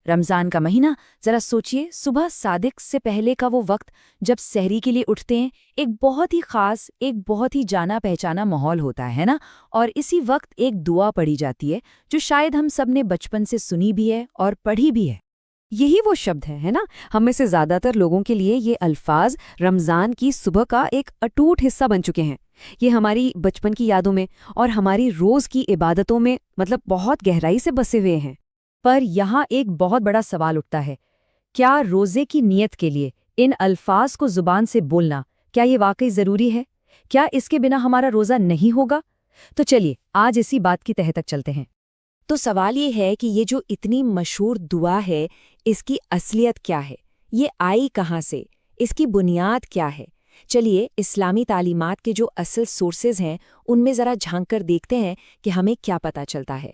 रमज़ान का महीना, ज़रा सोचिए, सुबह सादिक से पहले का वो वक्त जब सहरी के लिए उठते हैं, एक बहुत ही ख़ास, एक बहुत ही जाना पहचाना माहौल होता है ना। और इसी वक्त एक दुआ पढ़ी जाती है जो शायद हम सब ने बचपन से सुनी भी है और पढ़ी भी है। यही वो शब्द है ना। हम में से ज्यादातर लोगों के लिए ये अल्फाज रमज़ान की सुबह का एक अटूट हिस्सा बन चुके हैं। ये हमारी बचपन की यादों में और हमारी रोज़ की इबादतों में बहुत गहराई से बसे हुए हैं। पर यहाँ एक बहुत बड़ा सवाल उठता है, क्या रोज़े की नीयत के लिए इन अल्फाज को ज़ुबान से बोलना, क्या ये वाकई ज़रूरी है? क्या इसके बिना हमारा रोज़ा नहीं होगा? तो चलिए आज इसी बात की तह तक चलते हैं। तो सवाल ये है कि ये जो इतनी मशहूर दुआ है, इसकी असलियत क्या है? ये आई कहाँ से? इसकी बुनियाद क्या है? चलिए इस्लामी तालीमात के जो असल सोर्सेज हैं उनमें ज़रा झांक कर देखते हैं कि हमें क्या पता चलता है।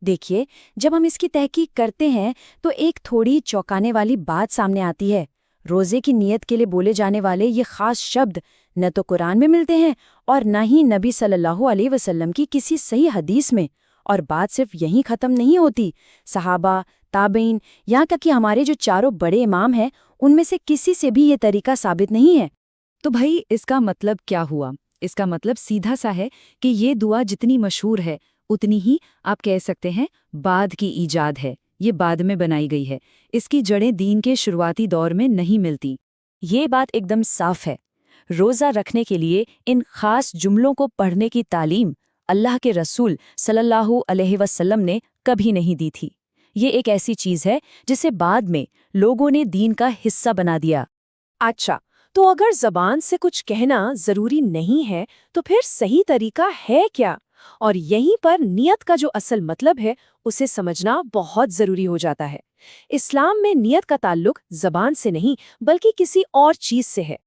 देखिए, जब हम इसकी तहकीक करते हैं तो एक थोड़ी चौंकाने वाली बात सामने आती है। रोज़े की नीयत के लिए बोले जाने वाले ये ख़ास शब्द न तो कुरान में मिलते हैं और न ही नबी सल्लल्लाहु अलैहि वसल्लम की किसी सही हदीस में। और बात सिर्फ यहीं ख़त्म नहीं होती। सहाबा, ताबईन, यहाँ तक कि हमारे जो चारों बड़े इमाम हैं उनमें से किसी से भी ये तरीका साबित नहीं है। तो भाई इसका मतलब क्या हुआ? इसका मतलब सीधा सा है कि ये दुआ जितनी मशहूर है उतनी ही आप कह सकते हैं बाद की ईजाद है। ये बाद में बनाई गई है। इसकी जड़ें दीन के शुरुआती दौर में नहीं मिलती। ये बात एकदम साफ है। रोज़ा रखने के लिए इन खास जुमलों को पढ़ने की तालीम अल्लाह के रसूल सल्लल्लाहु अलैहि वसल्लम ने कभी नहीं दी थी। ये एक ऐसी चीज़ है जिसे बाद में लोगों ने दीन का हिस्सा बना दिया। अच्छा, तो अगर ज़बान से कुछ कहना ज़रूरी नहीं है तो फिर सही तरीका है क्या? और यहीं पर नियत का जो असल मतलब है उसे समझना बहुत ज़रूरी हो जाता है। इस्लाम में नियत का ताल्लुक ज़बान से नहीं बल्कि किसी और चीज़ से है।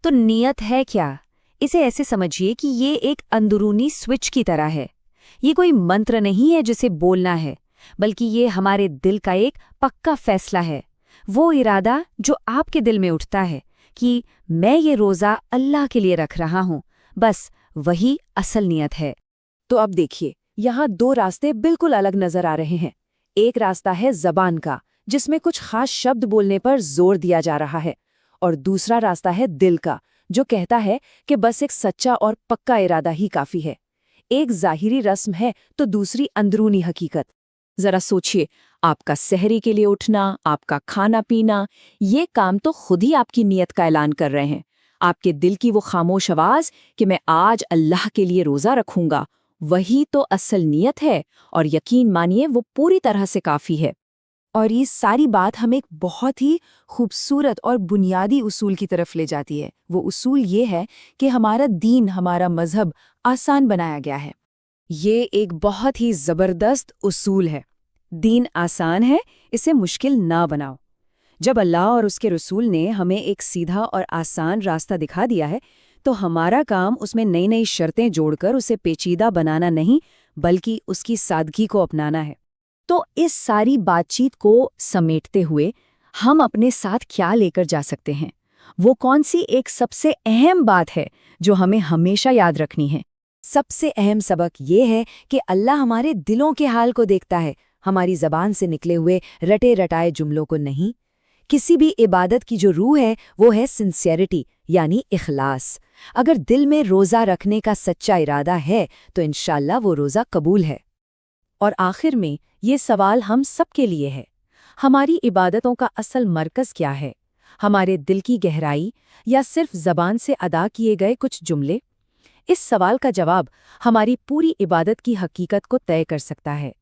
तो नियत है क्या? इसे ऐसे समझिए कि ये एक अंदरूनी स्विच की तरह है। ये कोई मंत्र नहीं है जिसे बोलना है, बल्कि ये हमारे दिल का एक पक्का फैसला है। वो इरादा जो आपके दिल में उठता है कि मैं ये रोज़ा अल्लाह के लिए रख रहा हूँ, बस वही असल नियत है। तो अब देखिए, यहाँ दो रास्ते बिल्कुल अलग नजर आ रहे हैं। एक रास्ता है ज़बान का, जिसमें कुछ खास शब्द बोलने पर जोर दिया जा रहा है, और दूसरा रास्ता है दिल का, जो कहता है कि बस एक सच्चा और पक्का इरादा ही काफ़ी है। एक ज़ाहिरी रस्म है तो दूसरी अंदरूनी हकीकत। ज़रा सोचिए, आपका सहरी के लिए उठना, आपका खाना पीना, ये काम तो खुद ही आपकी नियत का ऐलान कर रहे हैं। आपके दिल की वो खामोश आवाज़ कि मैं आज अल्लाह के लिए रोज़ा रखूंगा, वही तो असल नियत है। और यकीन मानिए वो पूरी तरह से काफ़ी है। और ये सारी बात हमें एक बहुत ही खूबसूरत और बुनियादी उसूल की तरफ ले जाती है। वो उसूल ये है कि हमारा दीन, हमारा मजहब आसान बनाया गया है। ये एक बहुत ही ज़बरदस्त उसूल है। दीन आसान है, इसे मुश्किल ना बनाओ। जब अल्लाह और उसके रसूल ने हमें एक सीधा और आसान रास्ता दिखा दिया है, तो हमारा काम उसमें नई नई शर्तें जोड़कर उसे पेचीदा बनाना नहीं, बल्कि उसकी सादगी को अपनाना है। तो इस सारी बातचीत को समेटते हुए हम अपने साथ क्या लेकर जा सकते हैं? वो कौन सी एक सबसे अहम बात है जो हमें हमेशा याद रखनी है? सबसे अहम सबक ये है कि अल्लाह हमारे दिलों के हाल को देखता है, हमारी ज़बान से निकले हुए रटे रटाए जुमलों को नहीं। किसी भी इबादत की जो रूह है वो है सिंसियरिटी, यानी इखलास। अगर दिल में रोज़ा रखने का सच्चा इरादा है तो इंशाअल्लाह वो रोज़ा कबूल है। और आखिर में ये सवाल हम सब के लिए है, हमारी इबादतों का असल मरकज़ क्या है? हमारे दिल की गहराई या सिर्फ ज़बान से अदा किए गए कुछ जुमले? इस सवाल का जवाब हमारी पूरी इबादत की हकीकत को तय कर सकता है।